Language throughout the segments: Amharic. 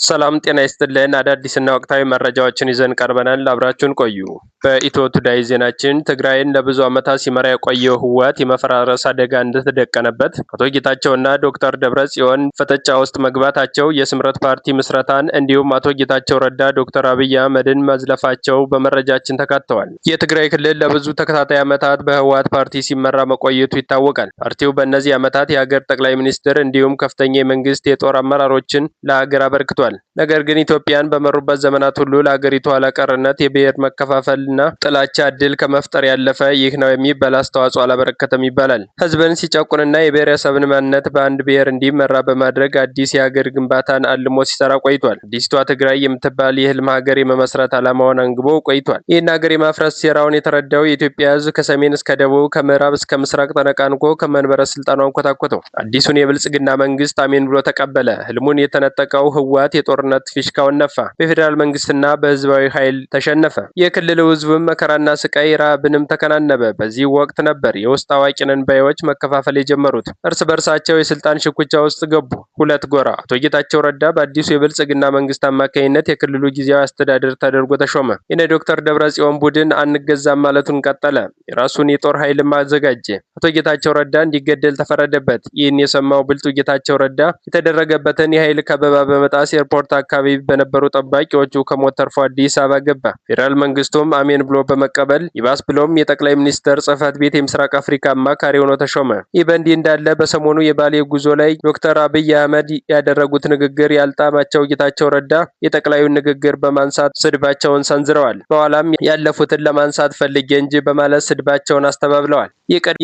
ሰላም ጤና ይስጥልን። አዳዲስና ወቅታዊ መረጃዎችን ይዘን ቀርበናል። አብራችሁን ቆዩ። በኢትዮ ቱዴይ ዜናችን ትግራይን ለብዙ ዓመታት ሲመራ የቆየው ህወሓት የመፈራረስ አደጋ እንደተደቀነበት፣ አቶ ጌታቸውና ዶክተር ደብረጽዮን ፍጥጫ ውስጥ መግባታቸው፣ የስምረት ፓርቲ ምስረታን እንዲሁም አቶ ጌታቸው ረዳ ዶክተር አብይ አህመድን መዝለፋቸው በመረጃችን ተካተዋል። የትግራይ ክልል ለብዙ ተከታታይ ዓመታት በህወሓት ፓርቲ ሲመራ መቆየቱ ይታወቃል። ፓርቲው በእነዚህ ዓመታት የሀገር ጠቅላይ ሚኒስትር እንዲሁም ከፍተኛ የመንግስት የጦር አመራሮችን ለሀገር አበርክቷል። ነገር ግን ኢትዮጵያን በመሩበት ዘመናት ሁሉ ለሀገሪቱ ኋላቀርነት፣ የብሔር መከፋፈልና ጥላቻ እድል ከመፍጠር ያለፈ ይህ ነው የሚባል አስተዋጽኦ አላበረከተም ይባላል። ህዝብን ሲጨቁንና የብሔረሰብን ማንነት በአንድ ብሔር እንዲመራ በማድረግ አዲስ የሀገር ግንባታን አልሞ ሲሰራ ቆይቷል። አዲስቷ ትግራይ የምትባል የህልም ሀገር የመመስረት ዓላማውን አንግቦ ቆይቷል። ይህን ሀገር የማፍረስ ሴራውን የተረዳው የኢትዮጵያ ህዝብ ከሰሜን እስከ ደቡብ ከምዕራብ እስከ ምስራቅ ተነቃንቆ ከመንበረ ስልጣኑ አንኮታኮተው። አዲሱን የብልጽግና መንግስት አሜን ብሎ ተቀበለ። ህልሙን የተነጠቀው ህወሓት የጦርነት ፊሽካውን ነፋ። በፌዴራል መንግስትና በህዝባዊ ኃይል ተሸነፈ። የክልሉ ህዝብም መከራና ስቃይ ረሃብንም ተከናነበ። በዚህ ወቅት ነበር የውስጥ አዋቂ ነን ባዮች መከፋፈል የጀመሩት። እርስ በርሳቸው የስልጣን ሽኩቻ ውስጥ ገቡ። ሁለት ጎራ። አቶ ጌታቸው ረዳ በአዲሱ የብልጽግና መንግስት አማካኝነት የክልሉ ጊዜያዊ አስተዳደር ተደርጎ ተሾመ። የነ ዶክተር ደብረጽዮን ቡድን አንገዛም ማለቱን ቀጠለ። የራሱን የጦር ኃይልም አዘጋጀ። አቶ ጌታቸው ረዳ እንዲገደል ተፈረደበት። ይህን የሰማው ብልጡ ጌታቸው ረዳ የተደረገበትን የኃይል ከበባ በመጣስ ኤርፖርት አካባቢ በነበሩ ጠባቂዎቹ ከሞት ተርፎ አዲስ አበባ ገባ። ፌዴራል መንግስቱም አሜን ብሎ በመቀበል ይባስ ብሎም የጠቅላይ ሚኒስትር ጽህፈት ቤት የምስራቅ አፍሪካ አማካሪ ሆኖ ተሾመ። ይህ በእንዲህ እንዳለ በሰሞኑ የባሌ ጉዞ ላይ ዶክተር አብይ አህመድ ያደረጉት ንግግር ያልጣማቸው ጌታቸው ረዳ የጠቅላዩን ንግግር በማንሳት ስድባቸውን ሰንዝረዋል። በኋላም ያለፉትን ለማንሳት ፈልጌ እንጂ በማለት ስድባቸውን አስተባብለዋል።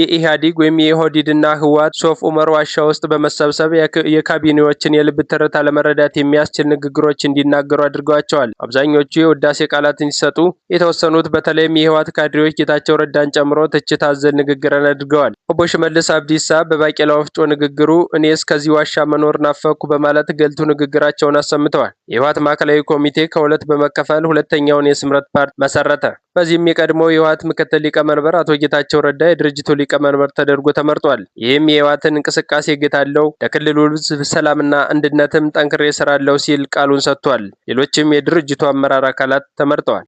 የኢህአዴግ ወይም የኦህዴድና ህወሓት ሶፍ ዑመር ዋሻ ውስጥ በመሰብሰብ የካቢኔዎችን የልብ ትርታ ለመረዳት የሚያስችል ንግግሮች እንዲናገሩ አድርገዋቸዋል። አብዛኞቹ የውዳሴ ቃላትን ሲሰጡ፣ የተወሰኑት በተለይም የህወሓት ካድሬዎች ጌታቸው ረዳን ጨምሮ ትችት አዘል ንግግርን አድርገዋል። አቦ ሽመልስ አብዲሳ በባቄላ ወፍጮ ንግግሩ እኔስ ከዚህ ዋሻ መኖር ናፈኩ በማለት ገልቱ ንግግራቸውን አሰምተዋል። የህወሓት ማዕከላዊ ኮሚቴ ከሁለት በመከፈል ሁለተኛውን የስምረት ፓርቲ መሰረተ። በዚህም የቀድሞው የህወሓት ምክትል ሊቀመንበር አቶ ጌታቸው ረዳ የድርጅቱ ሊቀመንበር ተደርጎ ተመርጧል። ይህም የህወሓትን እንቅስቃሴ እገታለሁ፣ ለክልሉ ህዝብ ሰላምና አንድነትም ጠንክሬ እሰራለሁ ሲል ቃሉን ሰጥቷል። ሌሎችም የድርጅቱ አመራር አካላት ተመርጠዋል።